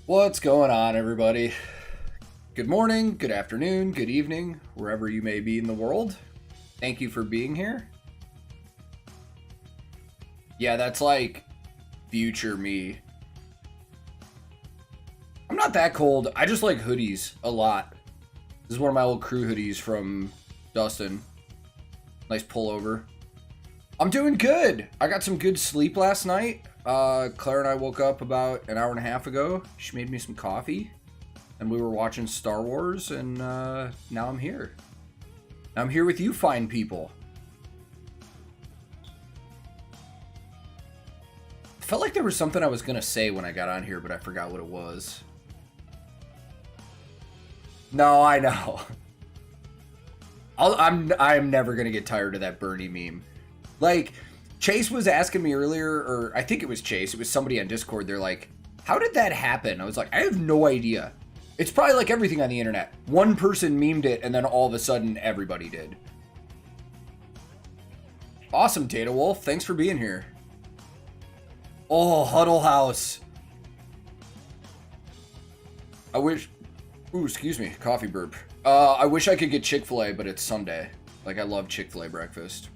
What's going on, everybody? Good morning, good afternoon, good evening, wherever you may be in the world. Thank you for being here. Yeah, that's like future me. I'm not that cold. I just like hoodies a lot. This is one of my old crew hoodies from Dustin. Nice pullover. I'm doing good. I got some good sleep last night. Claire and I woke up about an hour and a half ago. She made me some coffee, and we were watching Star Wars, and now I'm here. I'm here with you fine people. I felt like there was something I was going to say when I got on here, but I forgot what it was. No, I know. I'm never going to get tired of that Bernie meme. Like, Chase was asking me earlier, or I think it was Chase, it was somebody on Discord, they're like, how did that happen? I was like, I have no idea. It's probably like everything on the internet. One person memed it, and then all of a sudden, everybody did. Awesome, Data Wolf. Thanks for being here. Oh, Huddle House. I wish... Ooh, excuse me. Coffee burp. I wish I could get Chick-fil-A, but it's Sunday. Like, I love Chick-fil-A breakfast.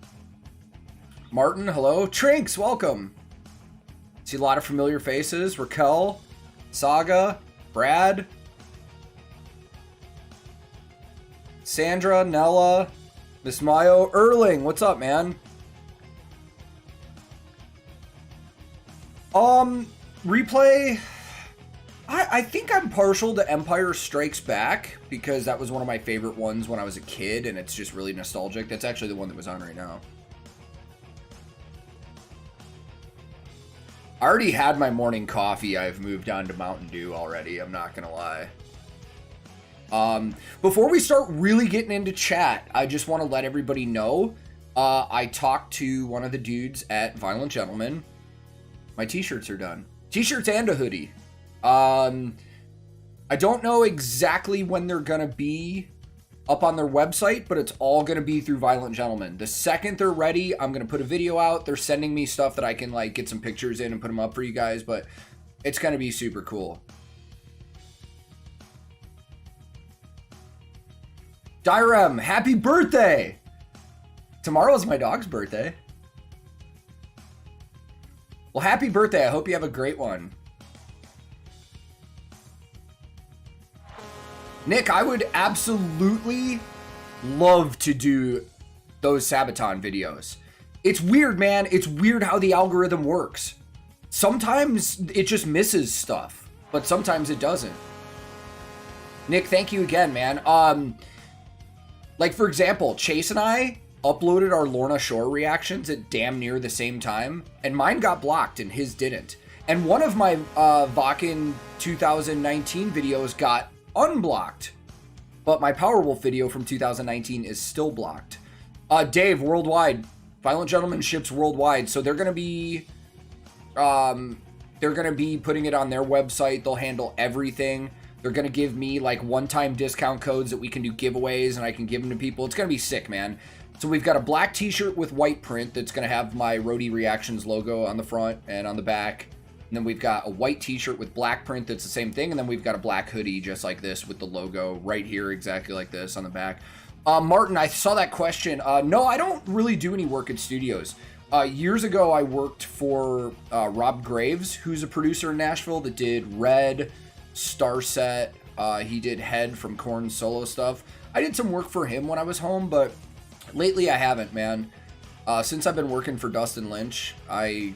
Martin, hello. Trinks, welcome. See a lot of familiar faces. Raquel, Saga, Brad, Sandra, Nella, Miss Mayo, Erling, what's up, man? Replay. I think I'm partial to Empire Strikes Back because that was one of my favorite ones when I was a kid, and it's just really nostalgic. That's actually the one that was on right now. I already had my morning coffee. I've moved on to Mountain Dew already. I'm not gonna lie. Before we start really getting into chat, I just want to let everybody know I talked to one of the dudes at Violent Gentleman. My t-shirts are done. T-shirts and a hoodie. I don't know exactly when they're gonna be up on their website, but it's all going to be through Violent Gentleman. The second they're ready, I'm going to put a video out. They're sending me stuff that I can like get some pictures in and put them up for you guys, but it's going to be super cool. Dyrem, happy birthday! Tomorrow's my dog's birthday. Well, happy birthday. I hope you have a great one. Nick, I would absolutely love to do those Sabaton videos. It's weird, man. It's weird how the algorithm works. Sometimes it just misses stuff, but sometimes it doesn't. Nick, thank you again, man. Like, for example, Chase and I uploaded our Lorna Shore reactions at damn near the same time, and mine got blocked and his didn't. And one of my Vakken 2019 videos got unblocked, but my Powerwolf video from 2019 is still blocked. Dave, worldwide, Violent Gentleman ships worldwide, so they're gonna be putting it on their website. They'll handle everything. They're gonna give me like one-time discount codes that we can do giveaways, and I can give them to people. It's gonna be sick, man. So we've got a black t-shirt with white print that's gonna have my Roadie Reactions logo on the front and on the back. And then we've got a white t-shirt with black print that's the same thing. And then we've got a black hoodie just like this with the logo right here, exactly like this on the back. Martin, I saw that question. No, I don't really do any work at studios. Years ago, I worked for Rob Graves, who's a producer in Nashville that did Red, Starset. He did Head from Korn's solo stuff. I did some work for him when I was home, but lately I haven't, man. Since I've been working for Dustin Lynch, I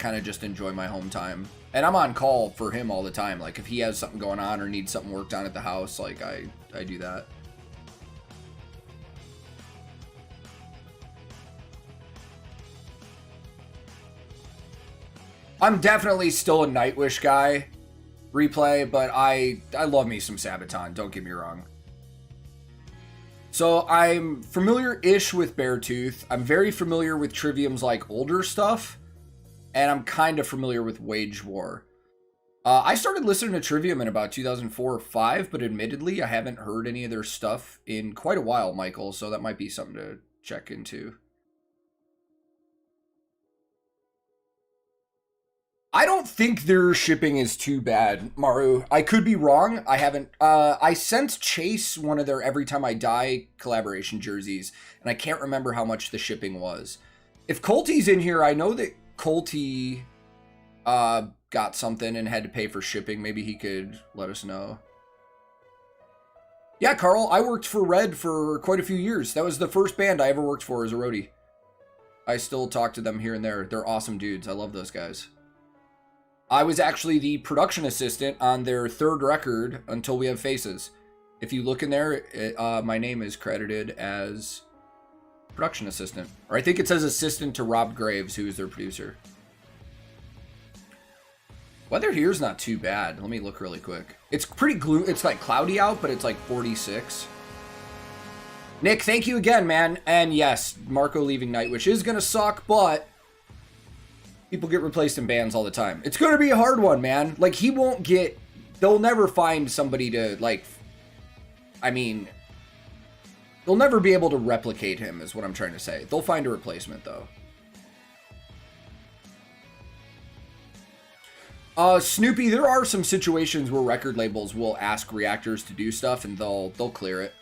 kind of just enjoy my home time. And I'm on call for him all the time. Like, if he has something going on or needs something worked on at the house, like, I do that. I'm definitely still a Nightwish guy, Replay, but I love me some Sabaton, don't get me wrong. So I'm familiar-ish with Beartooth. I'm very familiar with Trivium's, like, older stuff. And I'm kind of familiar with Wage War. I started listening to Trivium in about 2004 or 5, but admittedly, I haven't heard any of their stuff in quite a while, Michael, so that might be something to check into. I don't think their shipping is too bad, Maru. I could be wrong. I haven't. I sent Chase one of their Every Time I Die collaboration jerseys, and I can't remember how much the shipping was. If Colty's in here, I know that Colty got something and had to pay for shipping. Maybe he could let us know. Yeah, Carl, I worked for Red for quite a few years. That was the first band I ever worked for as a roadie. I still talk to them here and there. They're awesome dudes. I love those guys. I was actually the production assistant on their third record, Until We Have Faces. If you look in there, my name is credited as production assistant. Or I think it says assistant to Rob Graves, who is their producer. Weather here is not too bad. Let me look really quick. It's pretty gloomy. It's like cloudy out, but it's like 46. Nick, thank you again, man. And yes, Marco leaving Nightwish is going to suck, but people get replaced in bands all the time. It's going to be a hard one, man. Like, he won't get... They'll never find somebody to, like... I mean... They'll never be able to replicate him, is what I'm trying to say. They'll find a replacement, though. Snoopy, there are some situations where record labels will ask reactors to do stuff, and they'll clear it.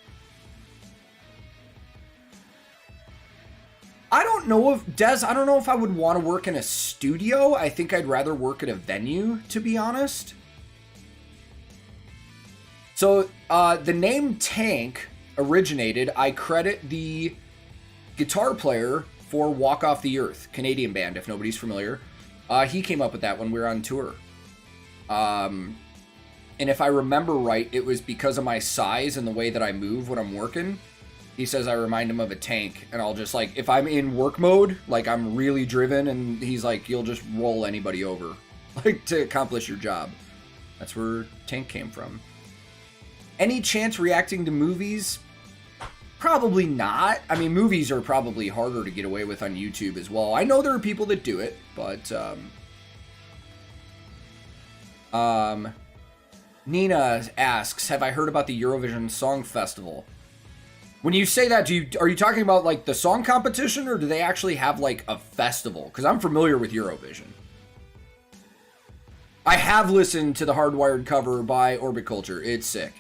I don't know if, Des, I don't know if I would want to work in a studio. I think I'd rather work at a venue, to be honest. So, the name Tank originated, I credit the guitar player for Walk Off the Earth, Canadian band, if nobody's familiar. He came up with that when we were on tour. And if I remember right, it was because of my size and the way that I move when I'm working. He says I remind him of a tank, and I'll just, like, if I'm in work mode, like, I'm really driven, and he's like, you'll just roll anybody over, like, to accomplish your job. That's where Tank came from. Any chance reacting to movies? Probably not. I mean, movies are probably harder to get away with on YouTube as well. I know there are people that do it, but, Nina asks, have I heard about the Eurovision Song Festival? When you say that, are you talking about, like, the song competition, or do they actually have, like, a festival? Because I'm familiar with Eurovision. I have listened to the Hardwired cover by Orbit Culture. It's sick.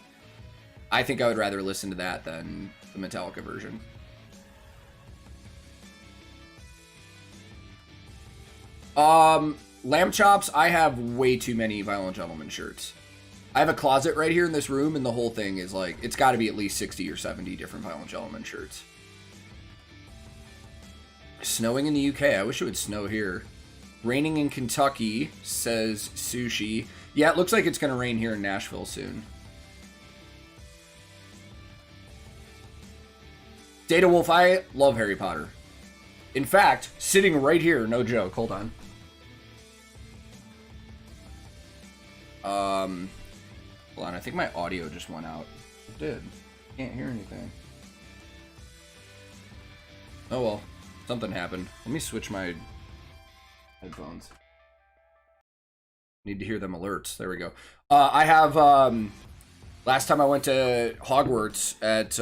I think I would rather listen to that than the Metallica version. Lamb Chops, I have way too many Violent Gentleman shirts. I have a closet right here in this room, and the whole thing is like, it's got to be at least 60 or 70 different Violent Gentleman shirts. Snowing in the UK. I wish it would snow here. Raining in Kentucky, says Sushi. Yeah, it looks like it's going to rain here in Nashville soon. Data Wolf, I love Harry Potter. In fact, sitting right here, no joke, hold on. Hold on, I think my audio just went out. It did. Can't hear anything. Oh well, something happened. Let me switch my headphones. Need to hear them alerts. There we go. I have, last time I went to Hogwarts at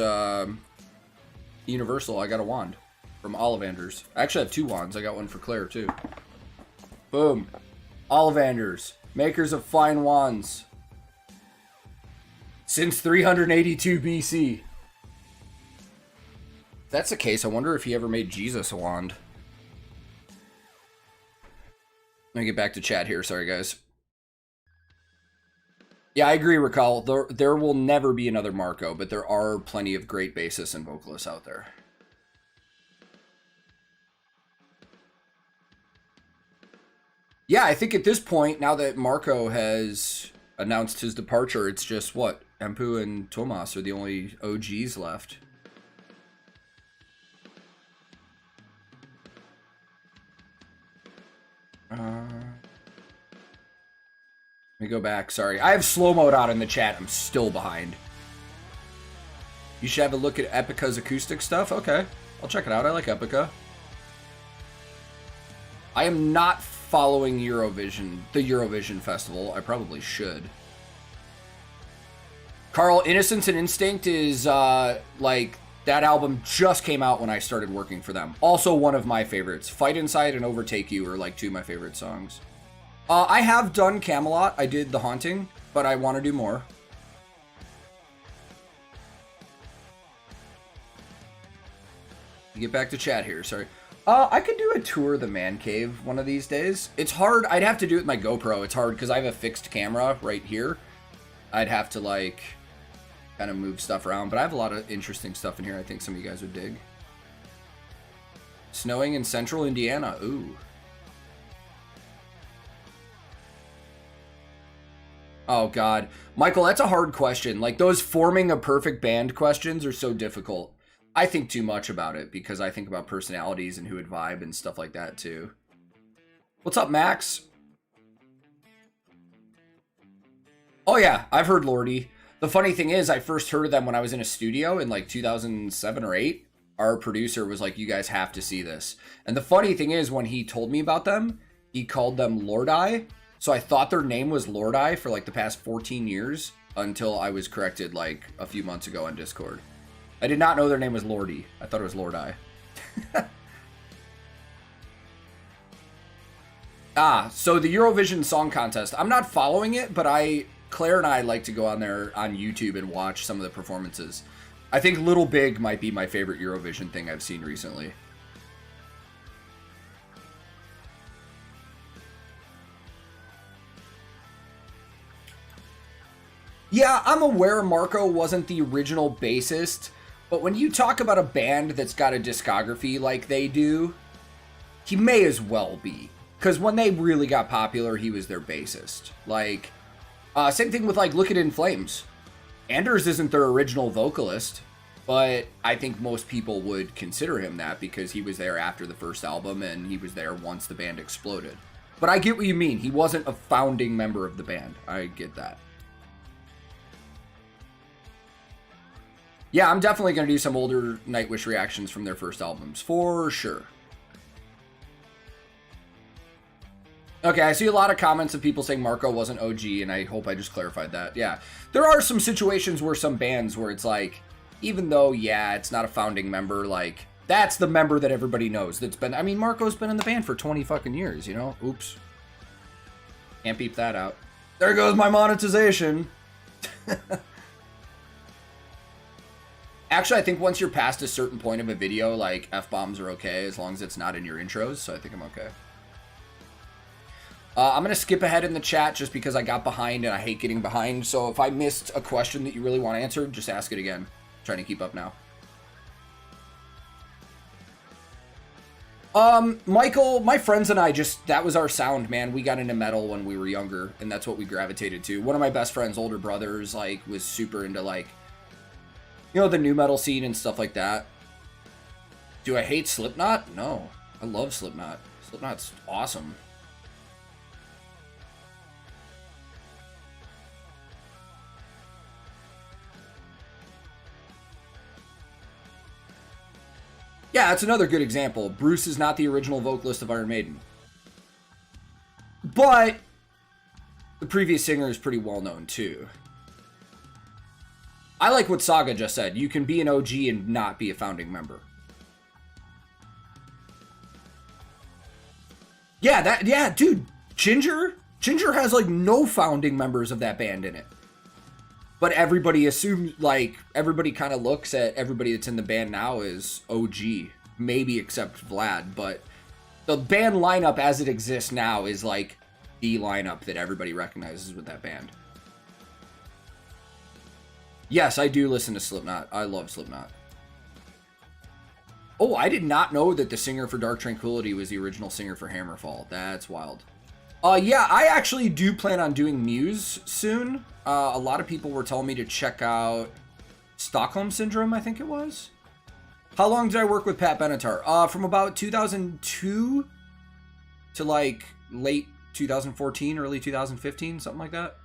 Universal, I got a wand from Ollivanders. I actually have two wands. I got one for Claire, too. Boom. Ollivanders, makers of fine wands. Since 382 BC. If that's the case, I wonder if he ever made Jesus a wand. Let me get back to chat here. Sorry, guys. Yeah, I agree, Raquel. There will never be another Marco, but there are plenty of great bassists and vocalists out there. Yeah, I think at this point, now that Marco has announced his departure, it's just, what? Empu and Tomas are the only OGs left. Let me go back. Sorry. I have slow mode out in the chat. I'm still behind. You should have a look at Epica's acoustic stuff. Okay. I'll check it out. I like Epica. I am not following Eurovision, the Eurovision Festival. I probably should. Carl, Innocence and Instinct is, like, that album just came out when I started working for them. Also one of my favorites. Fight Inside and Overtake You are, like, two of my favorite songs. I have done Camelot. I did The Haunting, but I want to do more. Get back to chat here, sorry. I could do a tour of the man cave one of these days. It's hard. I'd have to do it with my GoPro. It's hard because I have a fixed camera right here. I'd have to, like, kind of move stuff around. But I have a lot of interesting stuff in here I think some of you guys would dig. Snowing in central Indiana. Ooh. Oh, God. Michael, that's a hard question. Like, those forming a perfect band questions are so difficult. I think too much about it because I think about personalities and who would vibe and stuff like that, too. What's up, Max? Oh, yeah. I've heard Lordy. The funny thing is, I first heard of them when I was in a studio in, like, 2007 or 8. Our producer was like, you guys have to see this. And the funny thing is, when he told me about them, he called them Lordi. So I thought their name was Lordi for like the past 14 years until I was corrected like a few months ago on Discord. I did not know their name was Lordy. I thought it was Lordi. So the Eurovision Song Contest. I'm not following it, but Claire and I like to go on there on YouTube and watch some of the performances. I think Little Big might be my favorite Eurovision thing I've seen recently. Yeah, I'm aware Marco wasn't the original bassist, but when you talk about a band that's got a discography like they do, he may as well be. Because when they really got popular, he was their bassist. Like, same thing with, like, Look It in Flames. Anders isn't their original vocalist, but I think most people would consider him that because he was there after the first album and he was there once the band exploded. But I get what you mean. He wasn't a founding member of the band. I get that. Yeah, I'm definitely going to do some older Nightwish reactions from their first albums, for sure. Okay, I see a lot of comments of people saying Marco wasn't OG, and I hope I just clarified that. Yeah, there are some situations where some bands where it's like, even though, yeah, it's not a founding member, like, that's the member that everybody knows that's been, I mean, Marco's been in the band for 20 fucking years, you know? Oops. Can't beep that out. There goes my monetization. Actually, I think once you're past a certain point of a video, like, F-bombs are okay as long as it's not in your intros, so I think I'm okay. I'm going to skip ahead in the chat just because I got behind and I hate getting behind, so if I missed a question that you really want answered, just ask it again. I'm trying to keep up now. Michael, my friends and I that was our sound, man. We got into metal when we were younger, and that's what we gravitated to. One of my best friend's older brothers, like, was super into, like, you know, the new metal scene and stuff like that. Do I hate Slipknot? No. I love Slipknot. Slipknot's awesome. Yeah, that's another good example. Bruce is not the original vocalist of Iron Maiden. But the previous singer is pretty well known too. I like what Saga just said. You can be an OG and not be a founding member. Yeah, dude. Ginger has like no founding members of that band in it. But everybody assumes, like, everybody kind of looks at everybody that's in the band now as OG. Maybe except Vlad, but the band lineup as it exists now is like the lineup that everybody recognizes with that band. Yes, I do listen to Slipknot. I love Slipknot. Oh, I did not know that the singer for Dark Tranquillity was the original singer for Hammerfall. That's wild. Yeah, I actually do plan on doing Muse soon. A lot of people were telling me to check out Stockholm Syndrome, I think it was. How long did I work with Pat Benatar? From about 2002 to like late 2014, early 2015, something like that.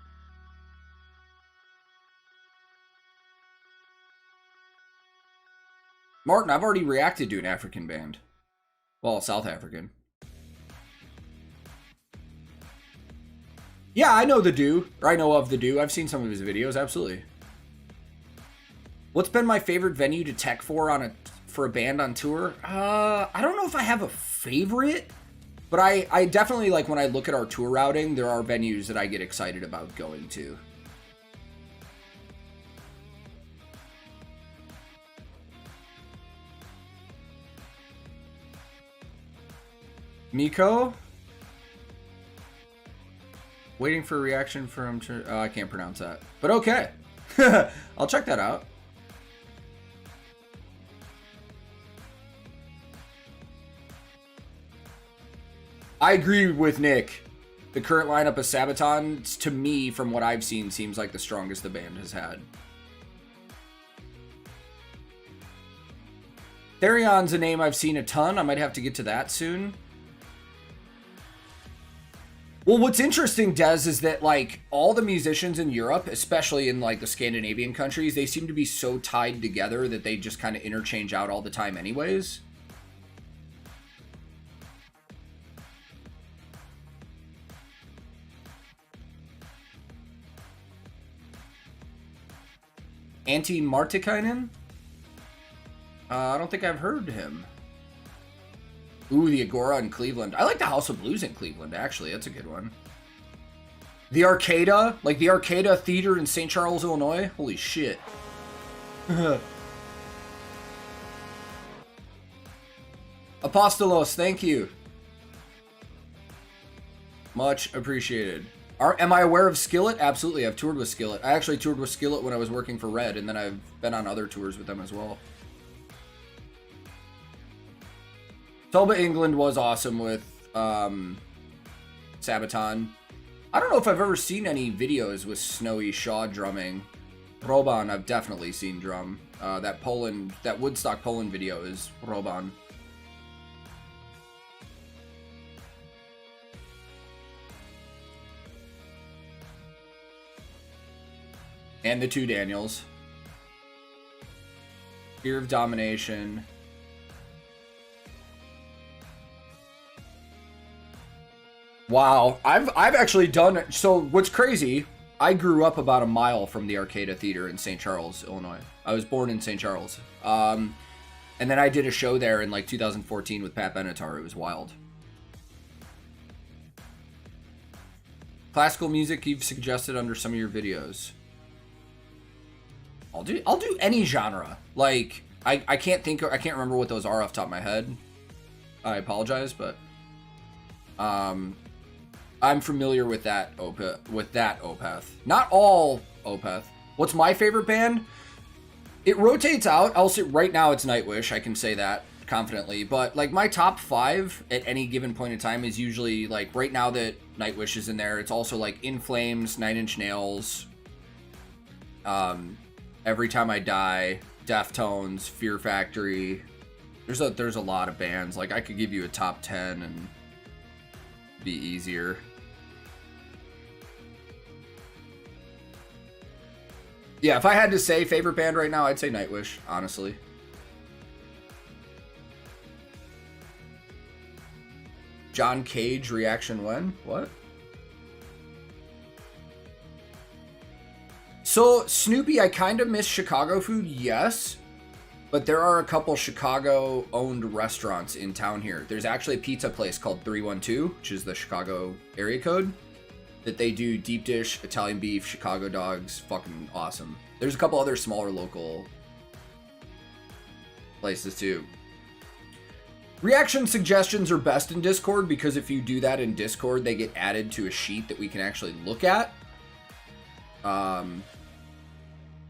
Martin, I've already reacted to an African band. Well, South African. Yeah, I know the Do, or I know of the Do. I've seen some of his videos, absolutely. What's been my favorite venue to tech for a band on tour? I don't know if I have a favorite. But I definitely, like, when I look at our tour routing, there are venues that I get excited about going to. Miko? Waiting for a reaction from... I can't pronounce that. But okay. I'll check that out. I agree with Nick. The current lineup of Sabaton, to me, from what I've seen, seems like the strongest the band has had. Therion's a name I've seen a ton. I might have to get to that soon. Well, what's interesting, Des, is that, like, all the musicians in Europe, especially in, like, the Scandinavian countries, they seem to be so tied together that they just kind of interchange out all the time anyways. Antti Martikainen? I don't think I've heard him. Ooh, the Agora in Cleveland. I like the House of Blues in Cleveland, actually. That's a good one. The Arcada? Like the Arcada Theater in St. Charles, Illinois? Holy shit. Apostolos, thank you. Much appreciated. Am I aware of Skillet? Absolutely, I've toured with Skillet. I actually toured with Skillet when I was working for Red, and then I've been on other tours with them as well. Tulba England was awesome with Sabaton. I don't know if I've ever seen any videos with Snowy Shaw drumming. Roban, I've definitely seen drum. That Woodstock Poland video is Roban. And the two Daniels. Fear of Domination. Wow, I've actually done it. So what's crazy, I grew up about a mile from the Arcada Theater in St. Charles, Illinois. I was born in St. Charles. And then I did a show there in like 2014 with Pat Benatar. It was wild. Classical music you've suggested under some of your videos. I'll do any genre. Like I can't remember what those are off the top of my head. I apologize, but I'm familiar with that Opeth. Not all Opeth. What's my favorite band? It rotates out. I'll say right now it's Nightwish. I can say that confidently. But like my top 5 at any given point in time is usually like right now that Nightwish is in there. It's also like In Flames, Nine Inch Nails, Every Time I Die, Deftones, Fear Factory. There's a lot of bands. Like I could give you a top 10 and be easier. Yeah, if I had to say favorite band right now, I'd say Nightwish, honestly. John Cage reaction when? What? So, Snoopy, I kind of miss Chicago food, yes. But there are a couple Chicago-owned restaurants in town here. There's actually a pizza place called 312, which is the Chicago area code, that they do deep dish, Italian beef, Chicago dogs. Fucking awesome. There's a couple other smaller local places too. Reaction suggestions are best in Discord because if you do that in Discord, they get added to a sheet that we can actually look at.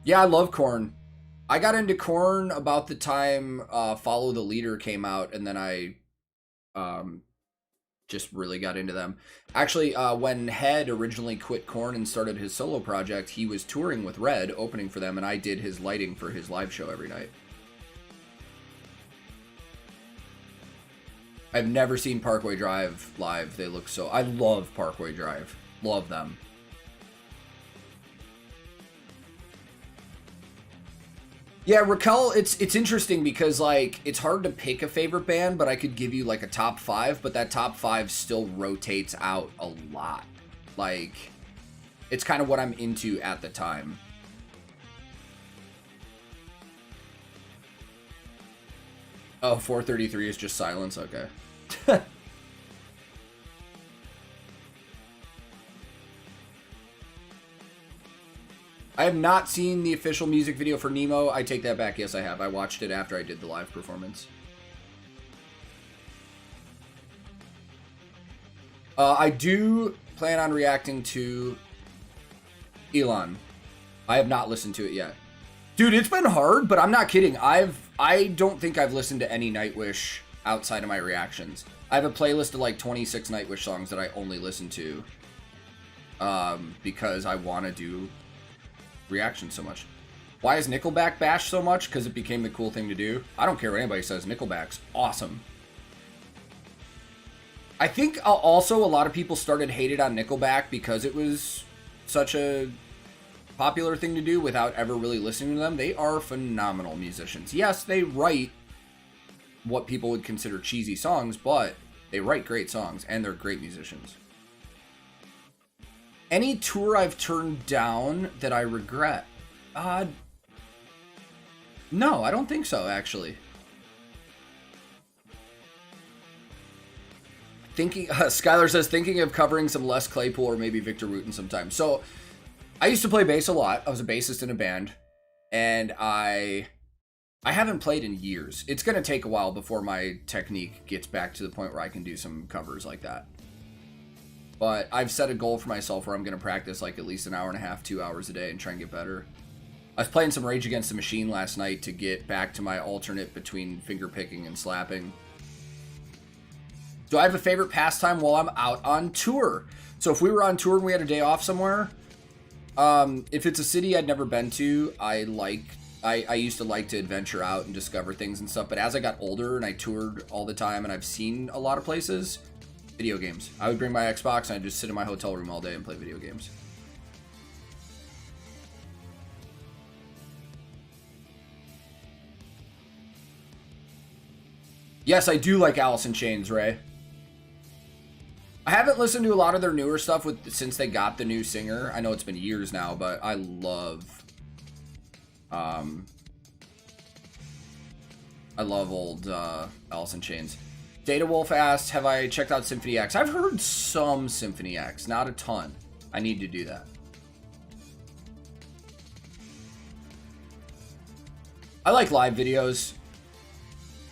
Yeah, I love Korn. I got into Korn about the time Follow the Leader came out, and then I just really got into them. Actually, when Head originally quit Korn and started his solo project, he was touring with Red, opening for them, and I did his lighting for his live show every night. I've never seen Parkway Drive live. They look so... I love Parkway Drive. Love them. Yeah, Raquel, it's interesting because, like, it's hard to pick a favorite band, but I could give you, like, a top 5, but that top 5 still rotates out a lot. Like, it's kind of what I'm into at the time. Oh, 433 is just silence? Okay. I have not seen the official music video for Nemo. I take that back. Yes, I have. I watched it after I did the live performance. I do plan on reacting to Elon. I have not listened to it yet. Dude, it's been hard, but I'm not kidding. I don't think I've listened to any Nightwish outside of my reactions. I have a playlist of like 26 Nightwish songs that I only listen to because I want to do reactions so much. Why is Nickleback bashed so much? Because it became the cool thing to do. I don't care what anybody says. Nickelback's awesome. I think also a lot of people started hated on Nickelback because it was such a popular thing to do without ever really listening to them. They are phenomenal musicians. Yes, they write what people would consider cheesy songs, but they write great songs and they're great musicians. Any tour I've turned down that I regret? No, I don't think so, actually. Skylar says, thinking of covering some Les Claypool or maybe Victor Wooten sometime. So, I used to play bass a lot. I was a bassist in a band, and I haven't played in years. It's going to take a while before my technique gets back to the point where I can do some covers like that. But I've set a goal for myself where I'm going to practice like at least an hour and a half, 2 hours a day and try and get better. I was playing some Rage Against the Machine last night to get back to my alternate between finger picking and slapping. Do I have a favorite pastime while I'm out on tour? So if we were on tour and we had a day off somewhere, if it's a city I'd never been to, I used to like to adventure out and discover things and stuff. But as I got older and I toured all the time and I've seen a lot of places, video games. I would bring my Xbox and I'd just sit in my hotel room all day and play video games. Yes, I do like Alice in Chains, Ray. I haven't listened to a lot of their newer stuff since they got the new singer. I know it's been years now, but I love old Alice in Chains. Data Wolf asked, have I checked out Symphony X? I've heard some Symphony X, not a ton. I need to do that. I like live videos.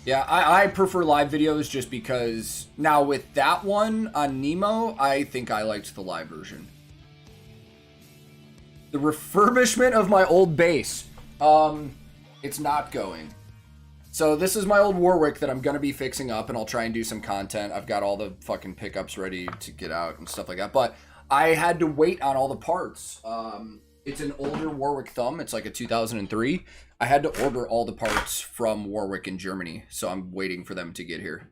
Yeah, I prefer live videos just because now with that one on Nemo, I think I liked the live version. The refurbishment of my old bass. It's not going. So this is my old Warwick that I'm going to be fixing up and I'll try and do some content. I've got all the fucking pickups ready to get out and stuff like that. But I had to wait on all the parts. It's an older Warwick thumb. It's like a 2003. I had to order all the parts from Warwick in Germany, so I'm waiting for them to get here.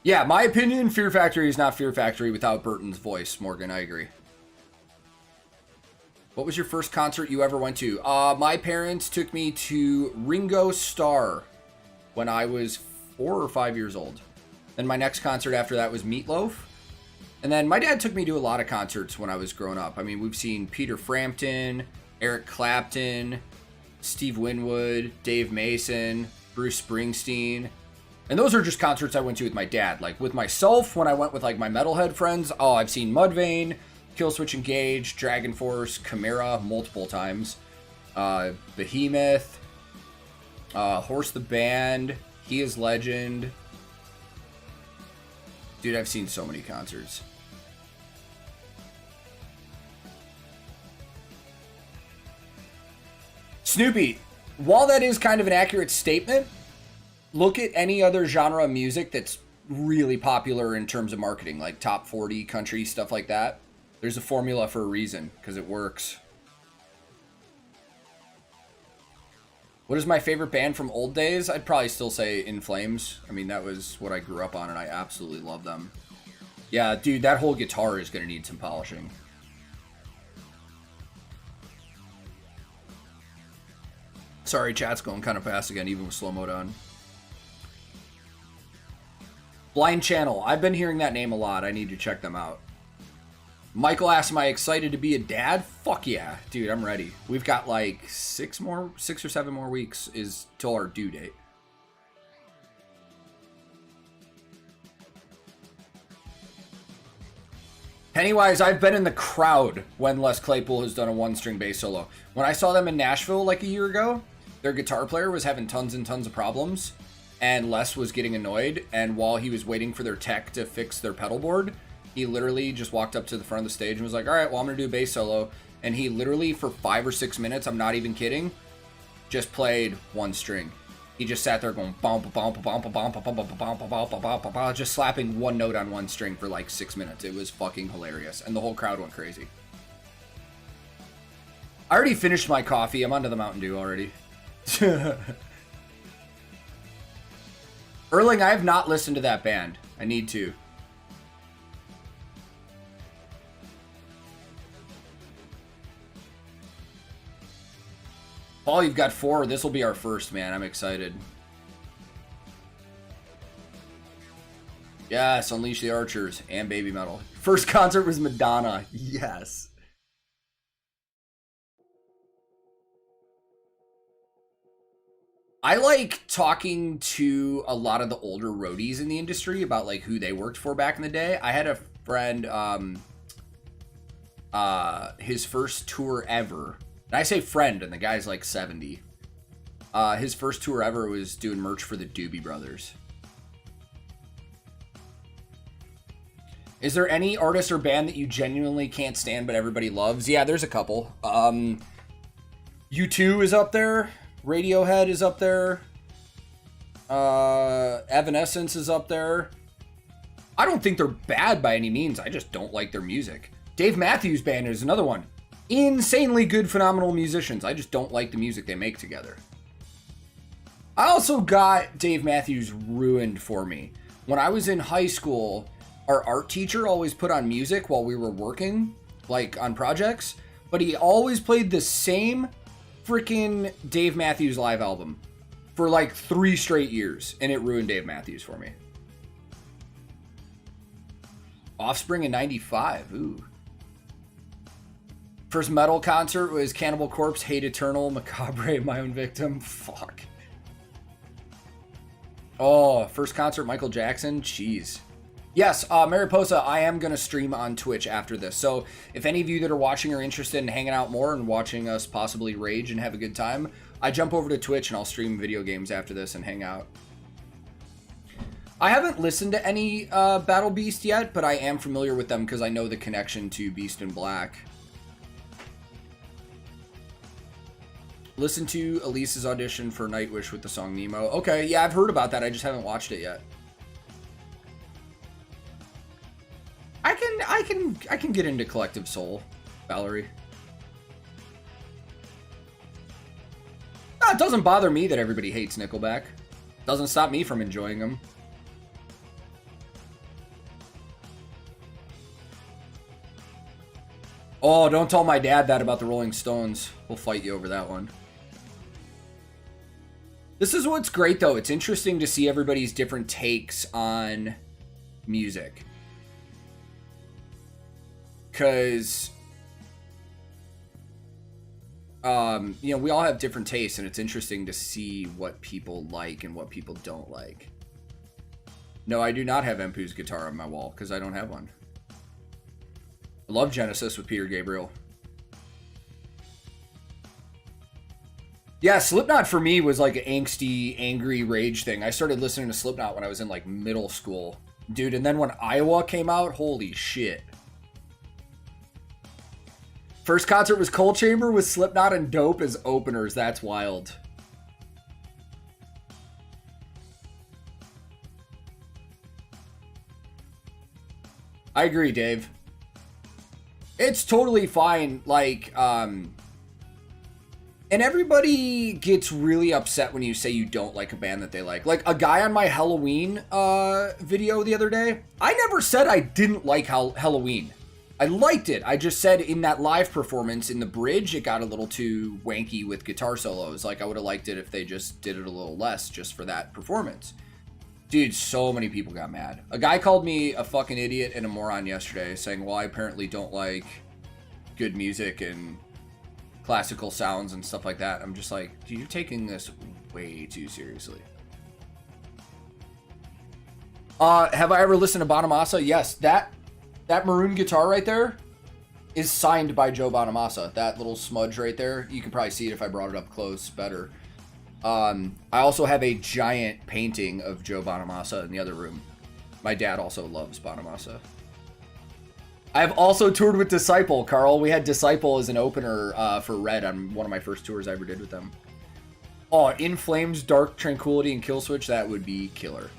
Yeah, my opinion, Fear Factory is not Fear Factory without Burton's voice, Morgan. I agree. What was your first concert you ever went to? My parents took me to Ringo Starr when I was 4 or 5 years old. Then my next concert after that was Meatloaf. And then my dad took me to a lot of concerts when I was growing up. I mean, we've seen Peter Frampton, Eric Clapton, Steve Winwood, Dave Mason, Bruce Springsteen. And those are just concerts I went to with my dad. Like with myself, when I went with like my metalhead friends, I've seen Mudvayne, Killswitch Engage, Dragon Force, Chimera multiple times. Behemoth, Horse the Band, He Is Legend. Dude, I've seen so many concerts. Snoopy, while that is kind of an accurate statement, look at any other genre of music that's really popular in terms of marketing, like top 40 country, stuff like that. There's a formula for a reason, because it works. What is my favorite band from old days? I'd probably still say In Flames. I mean, that was what I grew up on, and I absolutely love them. Yeah, dude, that whole guitar is going to need some polishing. Sorry, chat's going kind of fast again, even with slow mode on. Blind Channel. I've been hearing that name a lot. I need to check them out. Michael asks, am I excited to be a dad? Fuck yeah. Dude, I'm ready. We've got like 6 or 7 more weeks is till our due date. Pennywise, I've been in the crowd when Les Claypool has done a one-string bass solo. When I saw them in Nashville like a year ago, their guitar player was having tons and tons of problems, and Les was getting annoyed, and while he was waiting for their tech to fix their pedal board, he literally just walked up to the front of the stage and was like, all right, well, I'm going to do a bass solo. And he literally, for 5 or 6 minutes, I'm not even kidding, just played one string. He just sat there going just slapping one note on one string for like 6 minutes. It was fucking hilarious, and the whole crowd went crazy. I already finished my coffee. I'm onto the Mountain Dew already. Erling, I have not listened to that band. I need to. Paul, you've got 4. This will be our first, man. I'm excited. Yes, Unleash the Archers and Baby Metal. First concert was Madonna. Yes. I like talking to a lot of the older roadies in the industry about like who they worked for back in the day. I had a friend, his first tour ever. And I say friend, and the guy's like 70. His first tour ever was doing merch for the Doobie Brothers. Is there any artist or band that you genuinely can't stand but everybody loves? Yeah, there's a couple. U2 is up there. Radiohead is up there. Evanescence is up there. I don't think they're bad by any means. I just don't like their music. Dave Matthews Band is another one. Insanely good, phenomenal musicians. I just don't like the music they make together. I also got Dave Matthews ruined for me. When I was in high school, our art teacher always put on music while we were working, like on projects, but he always played the same freaking Dave Matthews live album for like 3 straight years, and it ruined Dave Matthews for me. Offspring in 95, ooh. First metal concert was Cannibal Corpse, Hate Eternal, Macabre, My Own Victim. Fuck. Oh, first concert, Michael Jackson. Jeez. Yes, Mariposa, I am going to stream on Twitch after this. So if any of you that are watching are interested in hanging out more and watching us possibly rage and have a good time, I jump over to Twitch and I'll stream video games after this and hang out. I haven't listened to any Battle Beast yet, but I am familiar with them because I know the connection to Beast in Black. Listen to Elise's audition for Nightwish with the song Nemo. Okay, yeah, I've heard about that. I just haven't watched it yet. I can get into Collective Soul, Valerie. No, it doesn't bother me that everybody hates Nickelback. Doesn't stop me from enjoying them. Oh, don't tell my dad that about the Rolling Stones. We'll fight you over that one. This is what's great, though. It's interesting to see everybody's different takes on music. Because, you know, we all have different tastes, and it's interesting to see what people like and what people don't like. No, I do not have Empu's guitar on my wall, because I don't have one. I love Genesis with Peter Gabriel. Yeah, Slipknot for me was like an angsty, angry rage thing. I started listening to Slipknot when I was in like middle school. Dude, and then when Iowa came out, holy shit. First concert was Coal Chamber with Slipknot and Dope as openers. That's wild. I agree, Dave. It's totally fine, like, and everybody gets really upset when you say you don't like a band that they like. Like, a guy on my Halloween video the other day, I never said I didn't like Halloween. I liked it. I just said in that live performance, in the bridge, it got a little too wanky with guitar solos. Like, I would have liked it if they just did it a little less just for that performance. Dude, so many people got mad. A guy called me a fucking idiot and a moron yesterday, saying, well, I apparently don't like good music and classical sounds and stuff like that. I'm just like, dude, you're taking this way too seriously. Have I ever listened to Bonamassa? Yes, that That maroon guitar right there is signed by Joe Bonamassa. That little smudge right there, you can probably see it if I brought it up close better. I also have a giant painting of Joe Bonamassa in the other room. My dad also loves Bonamassa. I've also toured with Disciple, Carl. We had Disciple as an opener for Red on one of my first tours I ever did with them. Oh, In Flames, Dark Tranquility, and Killswitch, that would be killer.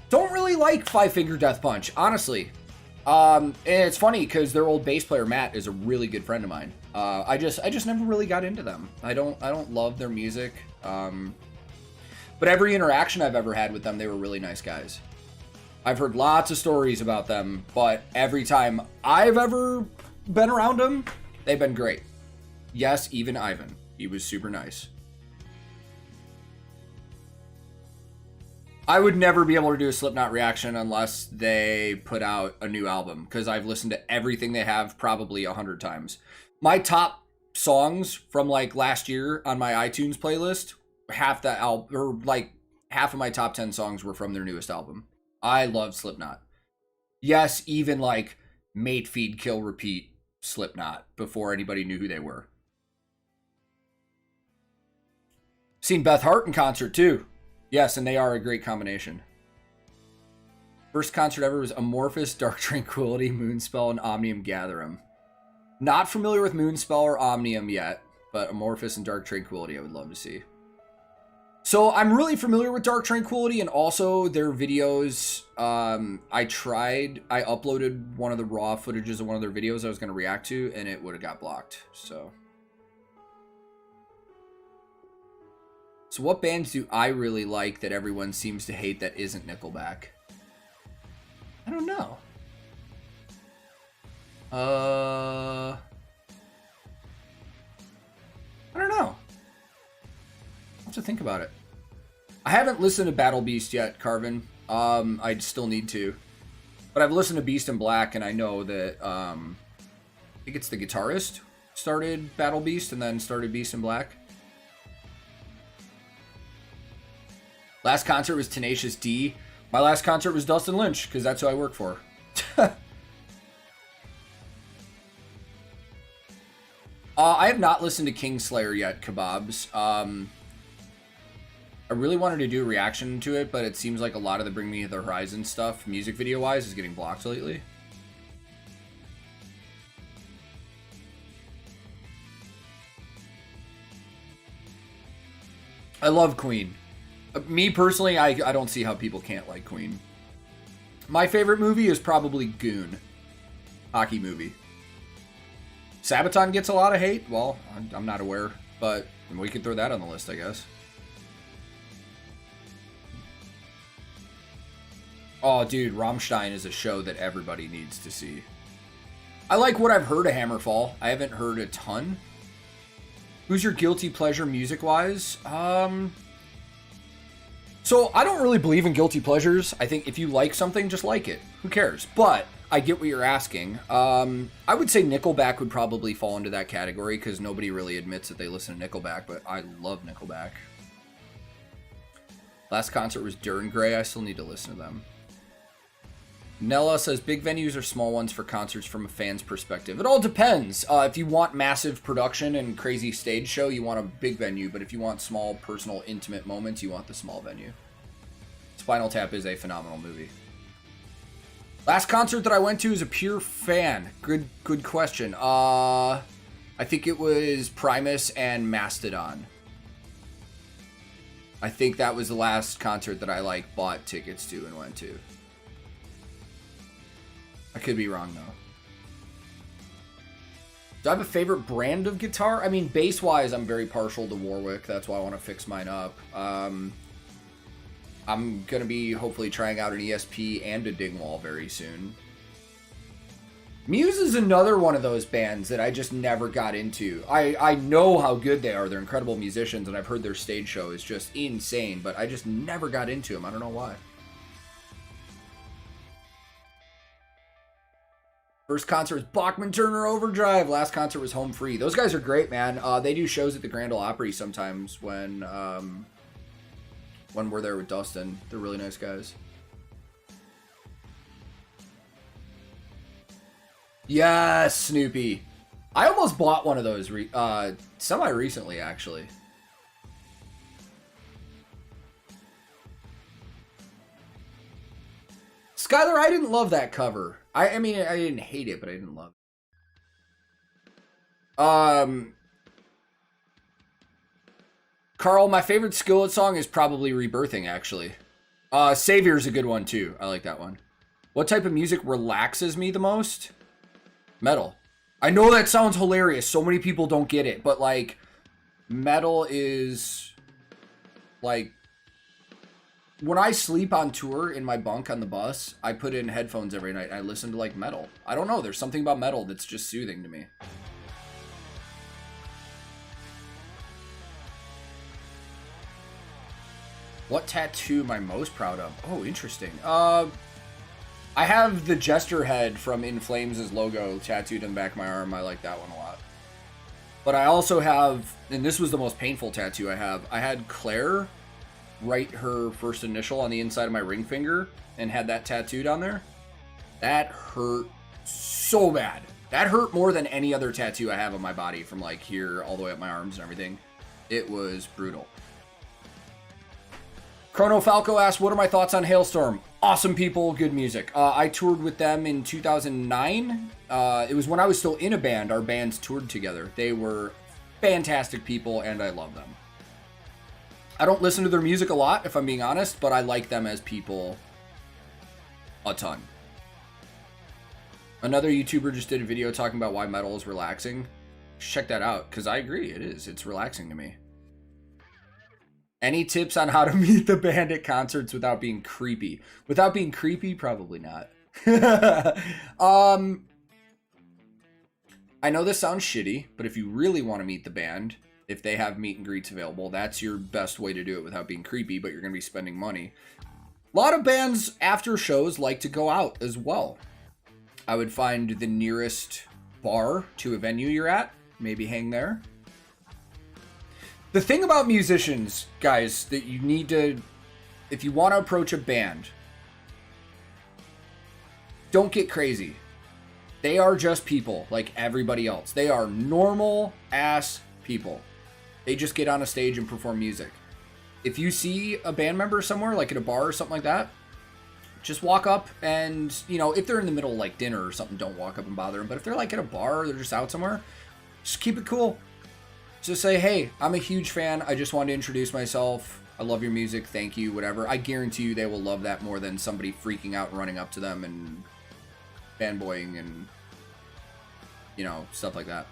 Don't really like Five Finger Death Punch, honestly. And it's funny because their old bass player Matt is a really good friend of mine. I just never really got into them. I don't love their music. But every interaction I've ever had with them, they were really nice guys. I've heard lots of stories about them, but every time I've ever been around them, they've been great. Yes, even Ivan. He was super nice. I would never be able to do a Slipknot reaction unless they put out a new album, because I've listened to everything they have probably 100 times. My top songs from like last year on my iTunes playlist, half of my top 10 songs were from their newest album. I love Slipknot. Yes, even like Mate, Feed, Kill, Repeat Slipknot before anybody knew who they were. Seen Beth Hart in concert too. Yes, and they are a great combination. First concert ever was Amorphous, Dark Tranquility, Moonspell, and Omnium Gatherum. Not familiar with Moonspell or Omnium yet, but Amorphous and Dark Tranquility I would love to see. So I'm really familiar with Dark Tranquility and also their videos. I uploaded one of the raw footages of one of their videos I was going to react to, and it would have got blocked. So what bands do I really like that everyone seems to hate that isn't Nickleback? I don't know. I don't know. I'll have to think about it. I haven't listened to Battle Beast yet, Carvin. I still need to. But I've listened to Beast in Black, and I know that, I think it's the guitarist started Battle Beast and then started Beast in Black. Last concert was Tenacious D. My last concert was Dustin Lynch, because that's who I work for. I have not listened to Kingslayer yet, Kebabs. I really wanted to do a reaction to it, but it seems like a lot of the Bring Me the Horizon stuff, music video-wise, is getting blocked lately. I love Queen. Me personally, I don't see how people can't like Queen. My favorite movie is probably Goon. Hockey movie. Sabaton gets a lot of hate. Well, I'm not aware, but we could throw that on the list, I guess. Oh, dude, Rammstein is a show that everybody needs to see. I like what I've heard of Hammerfall. I haven't heard a ton. Who's your guilty pleasure music-wise? So I don't really believe in guilty pleasures. I think if you like something, just like it. Who cares? But I get what you're asking. I would say Nickelback would probably fall into that category because nobody really admits that they listen to Nickelback, but I love Nickelback. Last concert was Dern Gray. I still need to listen to them. Nella says, big venues or small ones for concerts from a fan's perspective? It all depends. If you want massive production and crazy stage show, you want a big venue. But if you want small, personal, intimate moments, you want the small venue. Spinal Tap is a phenomenal movie. Last concert that I went to is a pure fan. Good question. I think it was Primus and Mastodon. I think that was the last concert that I bought tickets to and went to. I could be wrong, though. Do I have a favorite brand of guitar? I mean, bass-wise, I'm very partial to Warwick. That's why I want to fix mine up. I'm going to be hopefully trying out an ESP and a Dingwall very soon. Muse is another one of those bands that I just never got into. I know how good they are. They're incredible musicians, and I've heard their stage show is just insane, but I just never got into them. I don't know why. First concert was Bachman Turner Overdrive. Last concert was Home Free. Those guys are great, man. They do shows at the Grand Ole Opry sometimes when we're there with Dustin. They're really nice guys. Yes, Snoopy. I almost bought one of those semi-recently, actually. Skylar, I didn't love that cover. I mean, I didn't hate it, but I didn't love it. Carl, my favorite Skillet song is probably Rebirthing, actually. Savior's a good one, too. I like that one. What type of music relaxes me the most? Metal. I know that sounds hilarious. So many people don't get it, but, like, metal is, like, when I sleep on tour in my bunk on the bus, I put in headphones every night. I listen to, like, metal. I don't know. There's something about metal that's just soothing to me. What tattoo am I most proud of? Oh, interesting. I have the Jester head from In Flames' logo tattooed on the back of my arm. I like that one a lot. But I also have, and this was the most painful tattoo I have, I had Claire write her first initial on the inside of my ring finger and had that tattooed on there. That hurt so bad. That hurt more than any other tattoo I have on my body, from like here all the way up my arms and everything. It was brutal. Chrono Falco asked, what are my thoughts on Hailstorm? Awesome people, good music. I toured with them in 2009. It was when I was still in a band. Our bands toured together. They were fantastic people, and I love them. I don't listen to their music a lot, if I'm being honest, but I like them as people a ton. Another YouTuber just did a video talking about why metal is relaxing. Check that out, because I agree, it is. It's relaxing to me. Any tips on how to meet the band at concerts without being creepy? Without being creepy, probably not. I know this sounds shitty, but if you really want to meet the band, if they have meet and greets available, that's your best way to do it without being creepy, but you're going to be spending money. A lot of bands after shows like to go out as well. I would find the nearest bar to a venue you're at, maybe hang there. The thing about musicians, guys, that you need to, if you want to approach a band, don't get crazy. They are just people like everybody else. They are normal ass people. They just get on a stage and perform music. If you see a band member somewhere, like at a bar or something like that, just walk up and, you know, if they're in the middle of like dinner or something, don't walk up and bother them. But if they're like at a bar or they're just out somewhere, just keep it cool. Just say, hey, I'm a huge fan. I just wanted to introduce myself. I love your music. Thank you, whatever. I guarantee you they will love that more than somebody freaking out and running up to them and fanboying and, you know, stuff like that.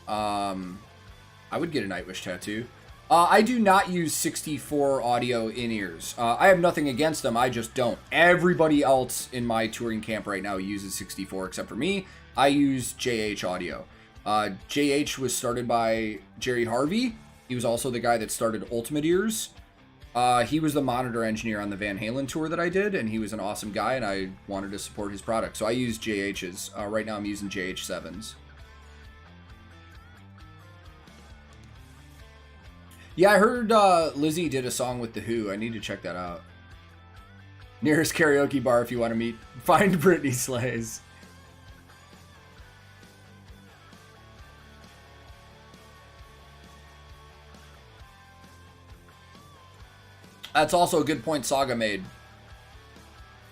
I would get a Nightwish tattoo. I do not use 64 audio in-ears. I have nothing against them. I just don't. Everybody else in my touring camp right now uses 64 except for me. I use JH audio. JH was started by Jerry Harvey. He was also the guy that started Ultimate Ears. He was the monitor engineer on the Van Halen tour that I did, and he was an awesome guy, and I wanted to support his product. So I use JH's. Right now I'm using JH7s. Yeah, I heard Lizzie did a song with The Who. I need to check that out. Nearest karaoke bar if you want to meet. Find Britney Slays. That's also a good point Saga made.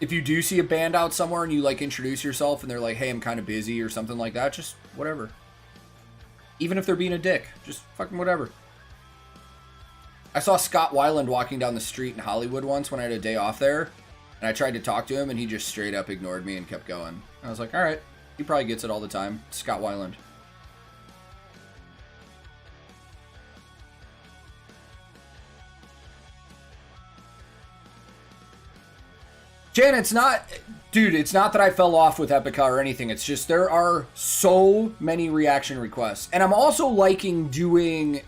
If you do see a band out somewhere and you like introduce yourself and they're like, hey, I'm kind of busy or something like that, just whatever. Even if they're being a dick, just fucking whatever. I saw Scott Weiland walking down the street in Hollywood once when I had a day off there, and I tried to talk to him and he just straight up ignored me and kept going. I was like, all right, he probably gets it all the time. Scott Weiland. Jan, it's not, dude, it's not that I fell off with Epica or anything. It's just there are so many reaction requests. And I'm also liking doing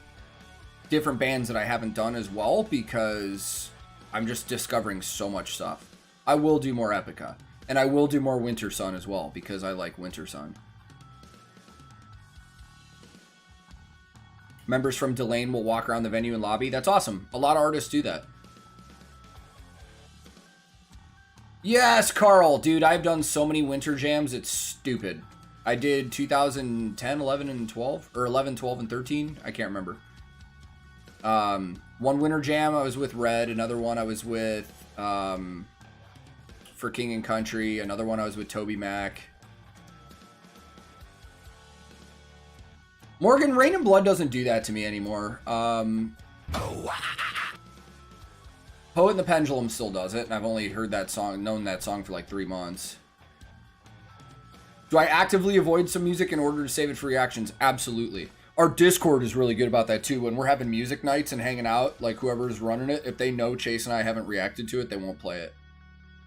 different bands that I haven't done as well because I'm just discovering so much stuff. I will do more Epica. And I will do more Winter Sun as well because I like Winter Sun. Members from Delane will walk around the venue and lobby. That's awesome. A lot of artists do that. Yes, Carl. Dude, I've done so many winter jams, it's stupid. I did 2010, 11, and 12. Or 11, 12, and 13. I can't remember. One winter jam I was with Red. Another one I was with for King and Country. Another one I was with Toby Mac. Morgan, Rain and Blood doesn't do that to me anymore. Poet and the Pendulum still does it, and I've only heard that song, known that song for like 3 months. Do I actively avoid some music in order to save it for reactions? Absolutely. Our Discord is really good about that too. When we're having music nights and hanging out, like whoever's running it, if they know Chase and I haven't reacted to it, they won't play it.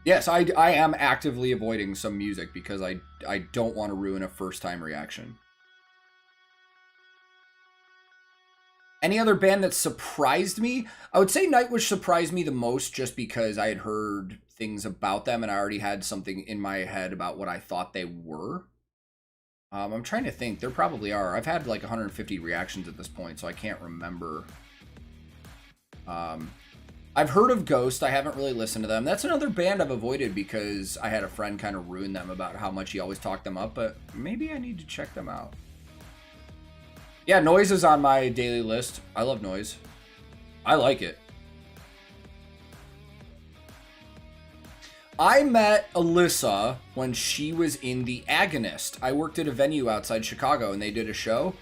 Yes, I am actively avoiding some music because I don't want to ruin a first-time reaction. Any other band that surprised me? I would say Nightwish surprised me the most just because I had heard things about them and I already had something in my head about what I thought they were. I'm trying to think. There probably are. I've had like 150 reactions at this point, so I can't remember. I've heard of Ghost. I haven't really listened to them. That's another band I've avoided because I had a friend kind of ruin them about how much he always talked them up, but maybe I need to check them out. Yeah, Noise is on my daily list. I love Noise. I like it. I met Alyssa when she was in The Agonist. I worked at a venue outside Chicago and they did a show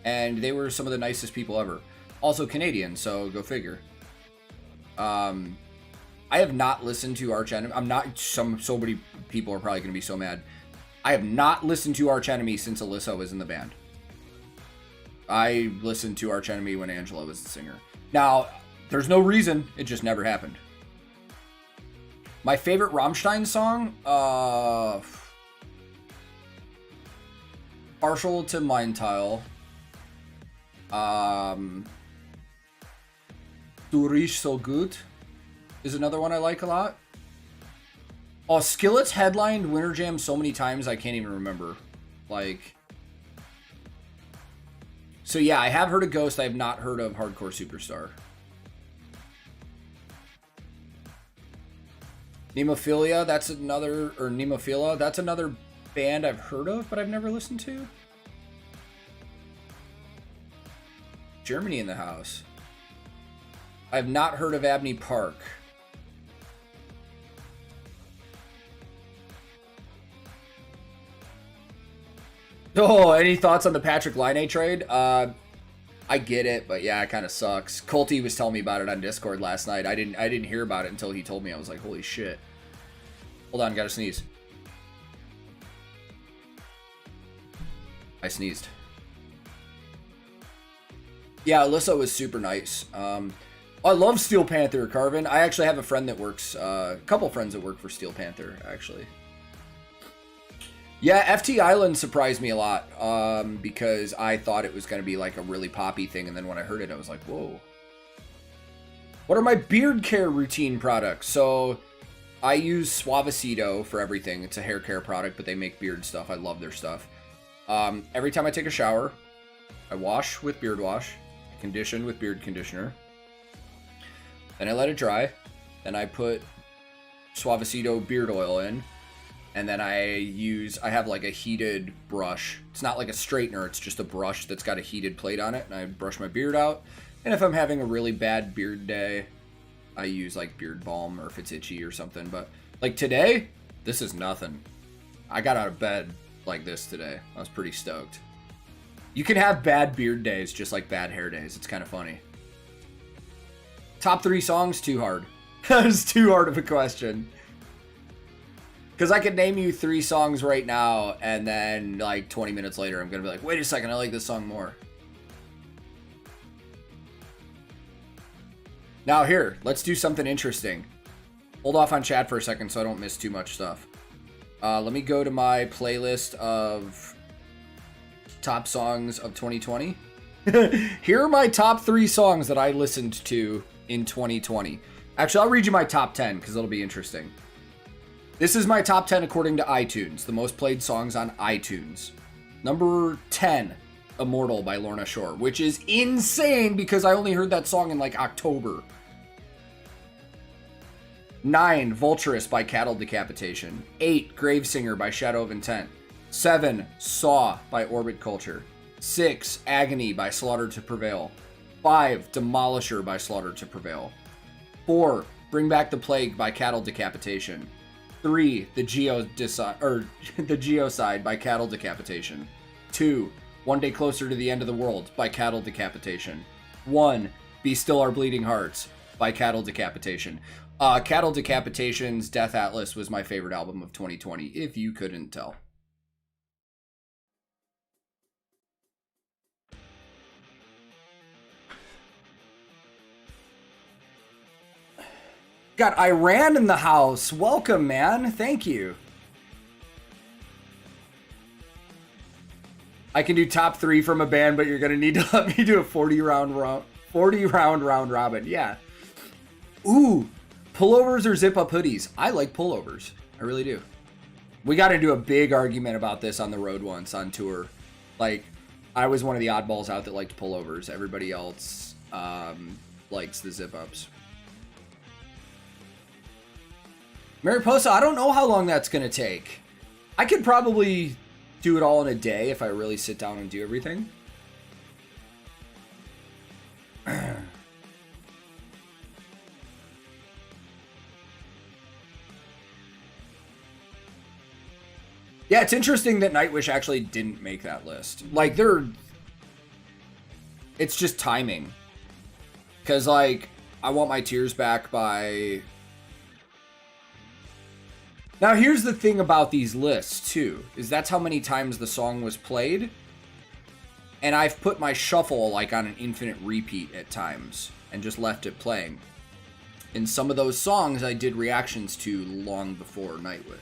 and they were some of the nicest people ever. Also Canadian, so go figure. I have not listened to Arch Enemy. So many people are probably going to be so mad. I have not listened to Arch Enemy since Alyssa was in the band. I listened to Arch Enemy when Angela was the singer. Now, there's no reason. It just never happened. My favorite Rammstein song? Partial to Mindtile. Du riechst so gut is another one I like a lot. Oh, Skillet's headlined Winter Jam so many times I can't even remember. Like... So yeah, I have heard of Ghost. I have not heard of Hardcore Superstar. Nemophilia, that's another, or Nemophila, that's another band I've heard of, but I've never listened to. Germany in the house. I have not heard of Abney Park. Oh, any thoughts on the Patrick Laine trade? I get it, but yeah, it kind of sucks. Colty was telling me about it on Discord last night. I didn't hear about it until he told me. I was like, holy shit. Hold on, gotta sneeze. I sneezed. Yeah, Alyssa was super nice. I love Steel Panther, Carvin. I actually have a friend that works, a couple friends that work for Steel Panther, actually. Yeah, FT Island surprised me a lot because I thought it was going to be like a really poppy thing. And then when I heard it, I was like, whoa. What are my beard care routine products? So I use Suavecito for everything. It's a hair care product, but they make beard stuff. I love their stuff. Every time I take a shower, I wash with beard wash, I condition with beard conditioner. Then I let it dry. Then I put Suavecito beard oil in. And then I have like a heated brush. It's not like a straightener, it's just a brush that's got a heated plate on it. And I brush my beard out. And if I'm having a really bad beard day, I use like beard balm or if it's itchy or something. But like today, this is nothing. I got out of bed like this today. I was pretty stoked. You can have bad beard days just like bad hair days. It's kind of funny. Top 3 songs, too hard. That was too hard of a question. Because I could name you 3 songs right now, and then like 20 minutes later, I'm going to be like, wait a second, I like this song more. Now here, let's do something interesting. Hold off on chat for a second so I don't miss too much stuff. Let me go to my playlist of top songs of 2020. Here are my top 3 songs that I listened to in 2020. Actually, I'll read you my top 10 because it'll be interesting. This is my top 10 according to iTunes, the most played songs on iTunes. Number 10, Immortal by Lorna Shore, which is insane because I only heard that song in like October. 9. Vulturous by Cattle Decapitation. 8. Gravesinger by Shadow of Intent. 7. Saw by Orbit Culture. 6. Agony by Slaughter to Prevail. 5. Demolisher by Slaughter to Prevail. 4. Bring Back the Plague by Cattle Decapitation. 3. The Geocide by Cattle Decapitation. 2. One Day Closer to the End of the World by Cattle Decapitation. 1. Be Still Our Bleeding Hearts by Cattle Decapitation. Cattle Decapitation's Death Atlas was my favorite album of 2020, if you couldn't tell. Got Iran in the house. Welcome, man. Thank you. I can do top 3 from a band, but you're going to need to let me do a 40 round round robin. Yeah. Ooh, pullovers or zip up hoodies? I like pullovers. I really do. We got into a big argument about this on the road once on tour. Like, I was one of the oddballs out that liked pullovers. Everybody else likes the zip ups. Mariposa, I don't know how long that's going to take. I could probably do it all in a day if I really sit down and do everything. Yeah, it's interesting that Nightwish actually didn't make that list. Like, it's just timing. Because, like, I Want My Tears Back by... Now, here's the thing about these lists, too, is that's how many times the song was played. And I've put my shuffle, like, on an infinite repeat at times, and just left it playing. And some of those songs I did reactions to long before Nightwish.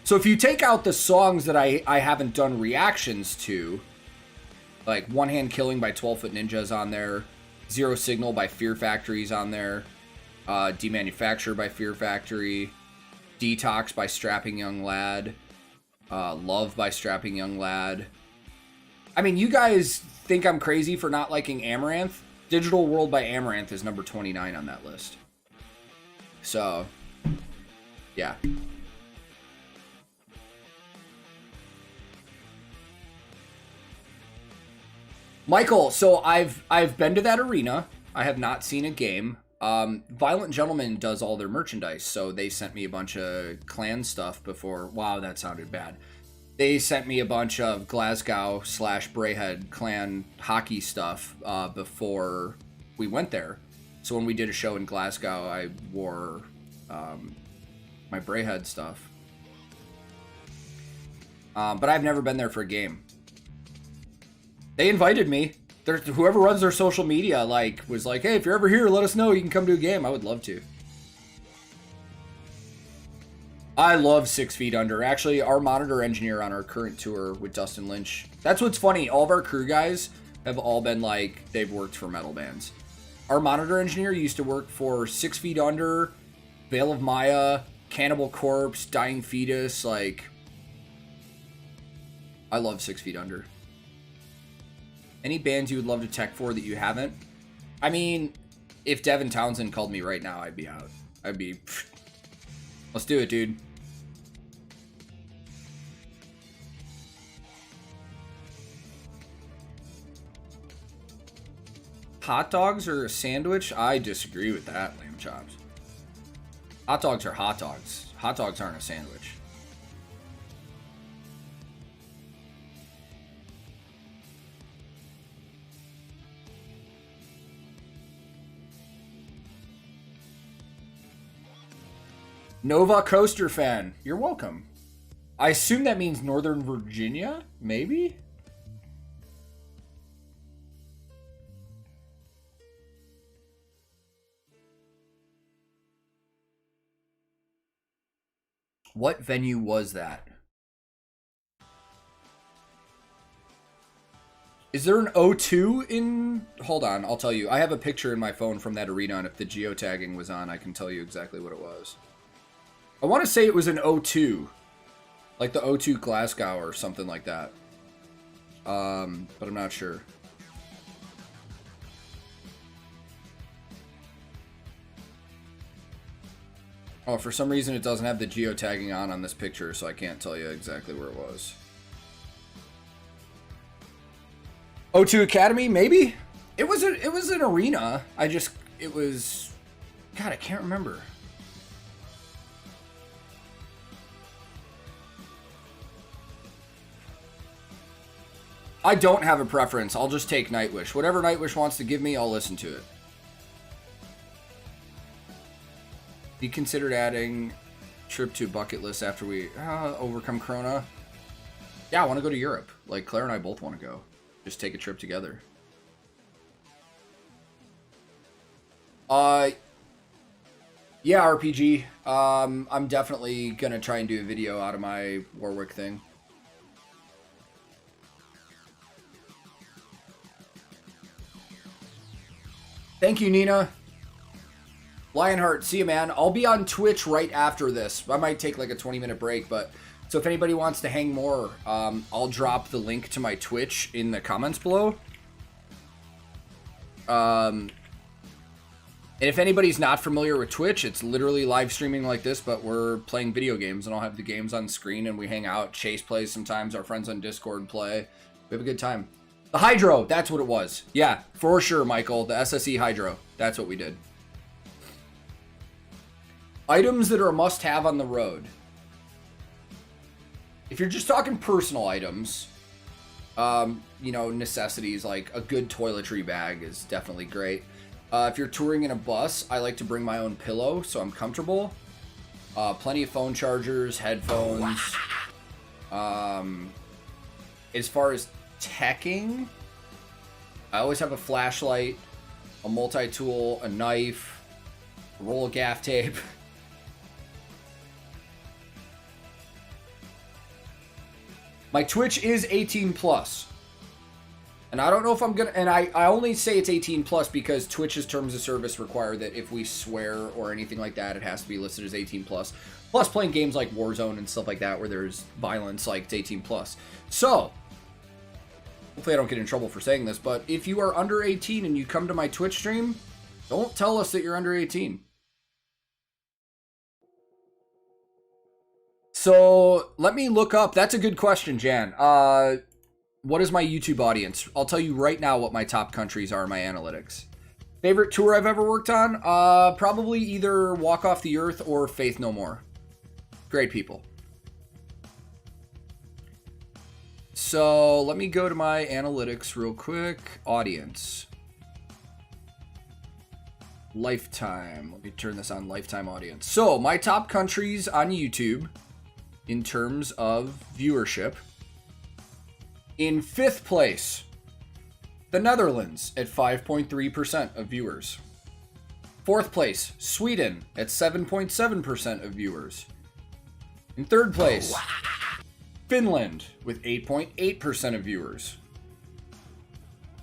So if you take out the songs that I haven't done reactions to, like One Hand Killing by 12 Foot Ninja's on there, Zero Signal by Fear Factory's on there, Demanufacture by Fear Factory, Detox by Strapping Young Lad, Love by Strapping Young Lad. I mean, you guys think I'm crazy for not liking Amaranth? Digital World by Amaranth is number 29 on that list. So, yeah. Michael, so I've been to that arena. I have not seen a game. Violent Gentleman does all their merchandise, so they sent me a bunch of clan stuff before. Wow, that sounded bad. They sent me a bunch of Glasgow / Brayhead clan hockey stuff before we went there. So when we did a show in Glasgow, I wore my Brayhead stuff. But I've never been there for a game. They invited me. Whoever runs their social media was like, hey, if you're ever here, let us know. You can come to a game. I would love to. I love 6 Feet Under. Actually, our monitor engineer on our current tour with Dustin Lynch. That's what's funny. All of our crew guys have all been they've worked for metal bands. Our monitor engineer used to work for 6 Feet Under, Veil of Maya, Cannibal Corpse, Dying Fetus. I love 6 Feet Under. Any bands you would love to tech for that you haven't? I mean, if Devin Townsend called me right now, I'd be out. I'd be... Let's do it, dude. Hot dogs or a sandwich? I disagree with that, lamb chops. Hot dogs are hot dogs. Hot dogs aren't a sandwich. Nova Coaster fan, you're welcome. I assume that means Northern Virginia, maybe? What venue was that? Is there an O2 in... Hold on, I'll tell you. I have a picture in my phone from that arena, and if the geotagging was on, I can tell you exactly what it was. I want to say it was an O2. Like the O2 Glasgow or something like that. But I'm not sure. Oh, for some reason it doesn't have the geotagging on this picture, so I can't tell you exactly where it was. O2 Academy, maybe? It was an arena. It was, God, I can't remember. I don't have a preference. I'll just take Nightwish. Whatever Nightwish wants to give me, I'll listen to it. Be considered adding trip to bucket list after we overcome Corona. Yeah, I want to go to Europe. Like, Claire and I both want to go. Just take a trip together. Yeah, RPG. I'm definitely gonna try and do a video out of my Warwick thing. Thank you, Nina. Lionheart, see you, man. I'll be on Twitch right after this. I might take like a 20-minute break, but so if anybody wants to hang more, I'll drop the link to my Twitch in the comments below. And if anybody's not familiar with Twitch, it's literally live streaming like this, but we're playing video games, and I'll have the games on screen, and we hang out. Chase plays sometimes. Our friends on Discord play. We have a good time. The Hydro, that's what it was. Yeah, for sure, Michael. The SSE Hydro. That's what we did. Items that are a must-have on the road. If you're just talking personal items, you know, necessities, like a good toiletry bag is definitely great. If you're touring in a bus, I like to bring my own pillow so I'm comfortable. Plenty of phone chargers, headphones. As far as teching, I always have a flashlight, a multi-tool, a knife, a roll of gaff tape. My Twitch is 18 plus. And I don't know if I'm gonna, and I only say it's 18 plus because Twitch's terms of service require that if we swear or anything like that, it has to be listed as 18 plus. Plus playing games like Warzone and stuff like that where there's violence, like it's 18 plus. So, hopefully I don't get in trouble for saying this, but if you are under 18 and you come to my Twitch stream, don't tell us that you're under 18. So, let me look up. That's a good question, Jan. What is my YouTube audience? I'll tell you right now what my top countries are in my analytics. Favorite tour I've ever worked on? Probably either Walk Off the Earth or Faith No More. Great people. So let me go to my analytics real quick. Audience. Lifetime. Let me turn this on lifetime audience. So my top countries on YouTube in terms of viewership. In 5th place, the Netherlands at 5.3% of viewers. 4th place, Sweden at 7.7% of viewers. In 3rd place, Finland with 8.8% of viewers.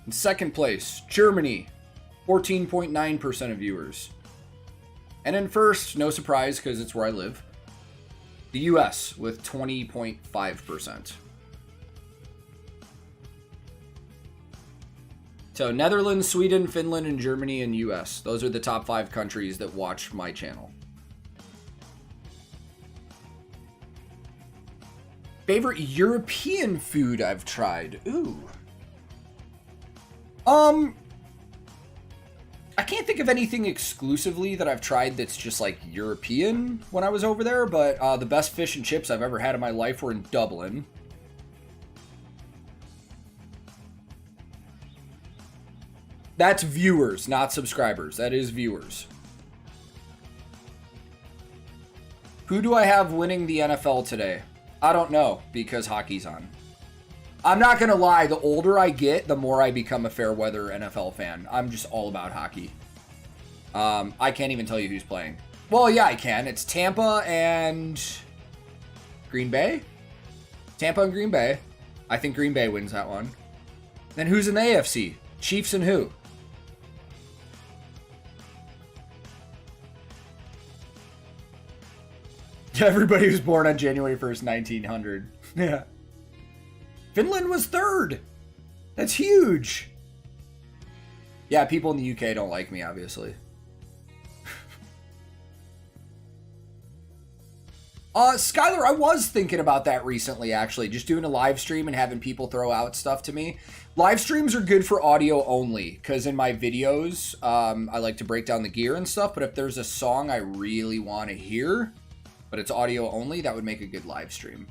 In 2nd place, Germany, 14.9% of viewers. And in 1st, no surprise because it's where I live, the US with 20.5%. So Netherlands, Sweden, Finland, and Germany, and US. Those are the top 5 countries that watch my channel. Favorite European food I've tried? Ooh. I can't think of anything exclusively that I've tried that's just like European when I was over there, but the best fish and chips I've ever had in my life were in Dublin. That's viewers, not subscribers. That is viewers. Who do I have winning the NFL today? I don't know, because hockey's on. I'm not going to lie. The older I get, the more I become a fair weather NFL fan. I'm just all about hockey. I can't even tell you who's playing. Well, yeah, I can. It's Tampa and Green Bay? Tampa and Green Bay. I think Green Bay wins that one. Then who's in the AFC? Chiefs and who? Everybody was born on January 1st, 1900. Yeah. Finland was 3rd. That's huge. Yeah, people in the UK don't like me, obviously. Skylar, I was thinking about that recently, actually. Just doing a live stream and having people throw out stuff to me. Live streams are good for audio only, because in my videos, I like to break down the gear and stuff, but if there's a song I really want to hear, but it's audio only, that would make a good live stream.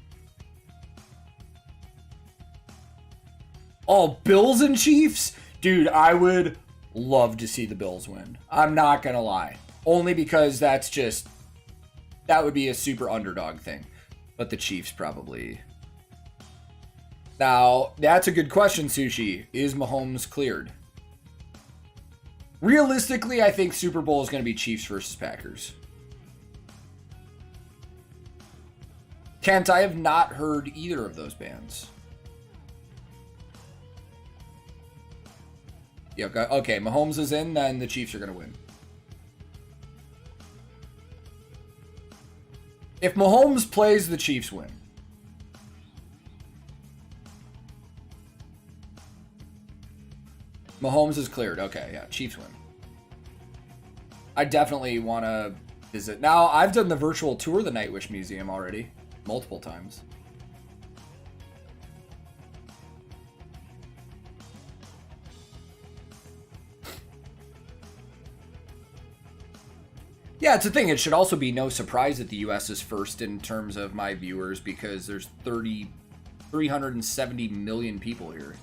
Oh, Bills and Chiefs? Dude, I would love to see the Bills win. I'm not gonna lie. Only because that's just... that would be a super underdog thing. But the Chiefs probably... Now, that's a good question, Sushi. Is Mahomes cleared? Realistically, I think Super Bowl is going to be Chiefs versus Packers. Kent, I have not heard either of those bands. Yeah, okay, Mahomes is in, then the Chiefs are going to win. If Mahomes plays, the Chiefs win. Mahomes is cleared. Okay, yeah, Chiefs win. I definitely want to visit. Now, I've done the virtual tour of the Nightwish Museum already. Multiple times. Yeah, it's a thing. It should also be no surprise that the U.S. is first in terms of my viewers because there's 370 million people here.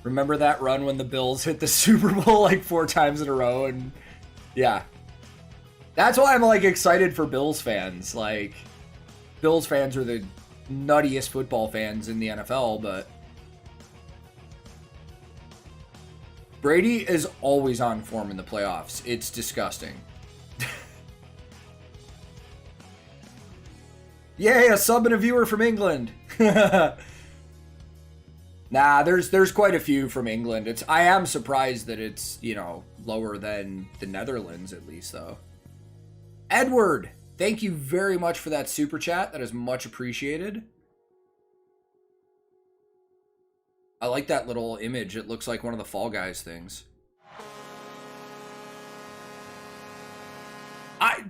Remember that run when the Bills hit the Super Bowl like 4 times in a row? And yeah, that's why I'm like excited for Bills fans. Like, Bills fans are the nuttiest football fans in the NFL, but Brady is always on form in the playoffs. It's disgusting. Yay, a sub and a viewer from England. Nah, there's quite a few from England. I am surprised that it's, you know, lower than the Netherlands at least, though. Edward, thank you very much for that super chat. That is much appreciated. I like that little image. It looks like one of the Fall Guys things.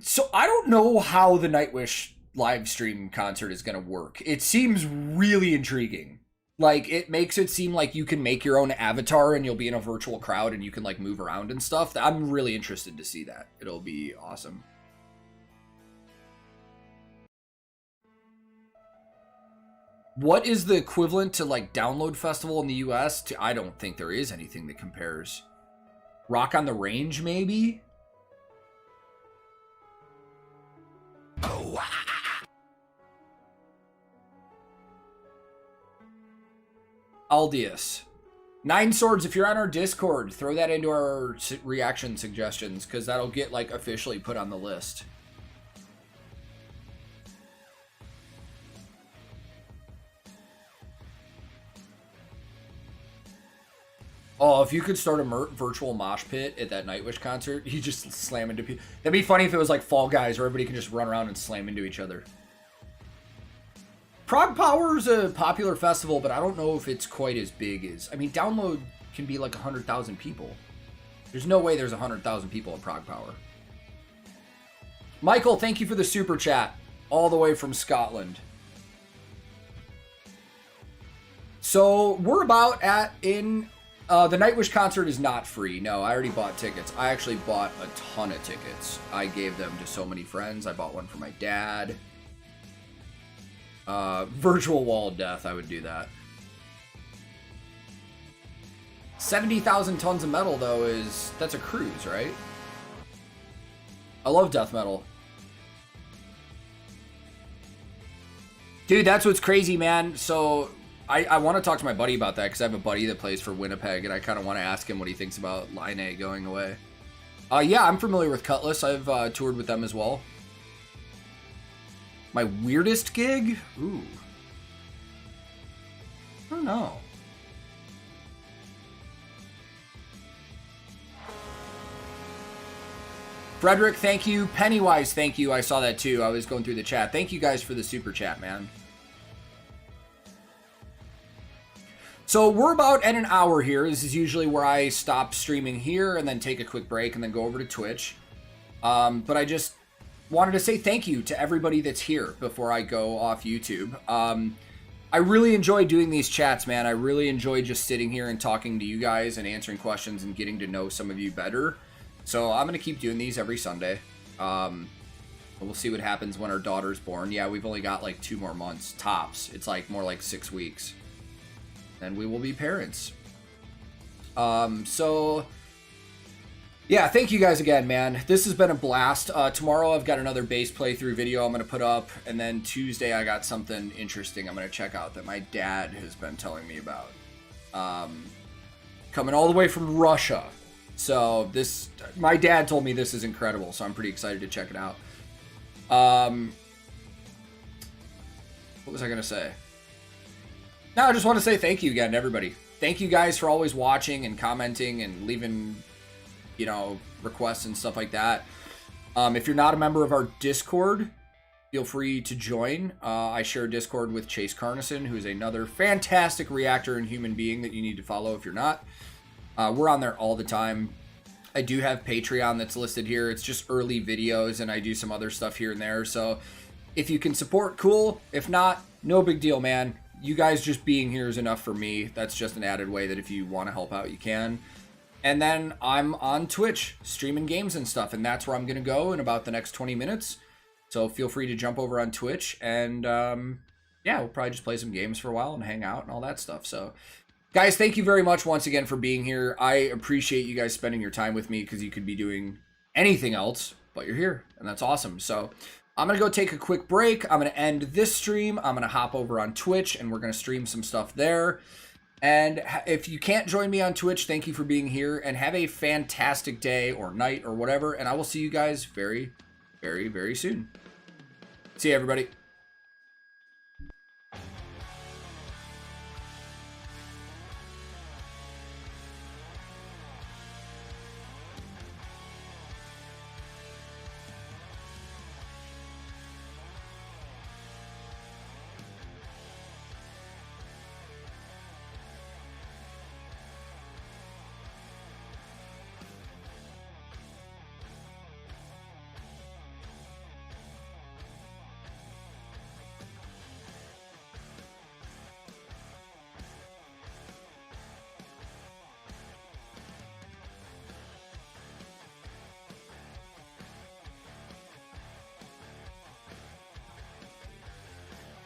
So I don't know how the Nightwish live stream concert is going to work. It seems really intriguing. Like, it makes it seem like you can make your own avatar and you'll be in a virtual crowd and you can, like, move around and stuff. I'm really interested to see that. It'll be awesome. What is the equivalent to, like, Download Festival in the US? I don't think there is anything that compares. Rock on the Range, maybe? Oh, Aldius. 9 Swords, if you're on our Discord, throw that into our reaction suggestions, because that'll get, like, officially put on the list. Oh, if you could start a virtual mosh pit at that Nightwish concert, you just slam into people. That'd be funny if it was like Fall Guys, where everybody can just run around and slam into each other. Prague Power is a popular festival, but I don't know if it's quite as big as... I mean, Download can be like 100,000 people. There's no way there's 100,000 people at Prague Power. Michael, thank you for the super chat. All the way from Scotland. So, we're about the Nightwish concert is not free. No, I already bought tickets. I actually bought a ton of tickets. I gave them to so many friends. I bought one for my dad. Virtual Wall of Death, I would do that. 70,000 tons of metal, though, that's a cruise, right? I love death metal. Dude, that's what's crazy, man. So, I want to talk to my buddy about that, because I have a buddy that plays for Winnipeg, and I kind of want to ask him what he thinks about Line A going away. Yeah, I'm familiar with Cutlass. I've toured with them as well. My weirdest gig? Ooh. I don't know. Frederick, thank you. Pennywise, thank you. I saw that too. I was going through the chat. Thank you guys for the super chat, man. So we're about at an hour here. This is usually where I stop streaming here and then take a quick break and then go over to Twitch. But I just wanted to say thank you to everybody that's here before I go off YouTube. I really enjoy doing these chats, man. I really enjoy just sitting here and talking to you guys and answering questions and getting to know some of you better. So I'm going to keep doing these every Sunday. We'll see what happens when our daughter's born. Yeah, we've only got like 2 more months, tops. It's like more like 6 weeks. Then we will be parents. So yeah, thank you guys again, man. This has been a blast. Tomorrow I've got another bass playthrough video I'm going to put up. And then Tuesday I got something interesting I'm going to check out that my dad has been telling me about. Coming all the way from Russia. So my dad told me this is incredible, so I'm pretty excited to check it out. What was I going to say? No, I just want to say thank you again to everybody. Thank you guys for always watching and commenting and leaving, you know, requests and stuff like that. If you're not a member of our Discord, feel free to join. I share Discord with Chase Carnison, who is another fantastic reactor and human being that you need to follow if you're not. We're on there all the time. I do have Patreon that's listed here. It's just early videos, and I do some other stuff here and there. So if you can support, cool. If not, no big deal, man. You guys just being here is enough for me. That's just an added way that if you want to help out, you can. And then I'm on Twitch streaming games and stuff, and that's where I'm going to go in about the next 20 minutes. So feel free to jump over on Twitch, and yeah, we'll probably just play some games for a while and hang out and all that stuff. So guys, thank you very much once again for being here. I appreciate you guys spending your time with me because you could be doing anything else, but you're here, and that's awesome. So I'm going to go take a quick break. I'm going to end this stream. I'm going to hop over on Twitch, and we're going to stream some stuff there. And if you can't join me on Twitch, thank you for being here, and have a fantastic day or night or whatever. And I will see you guys very, very, very soon. See you, everybody.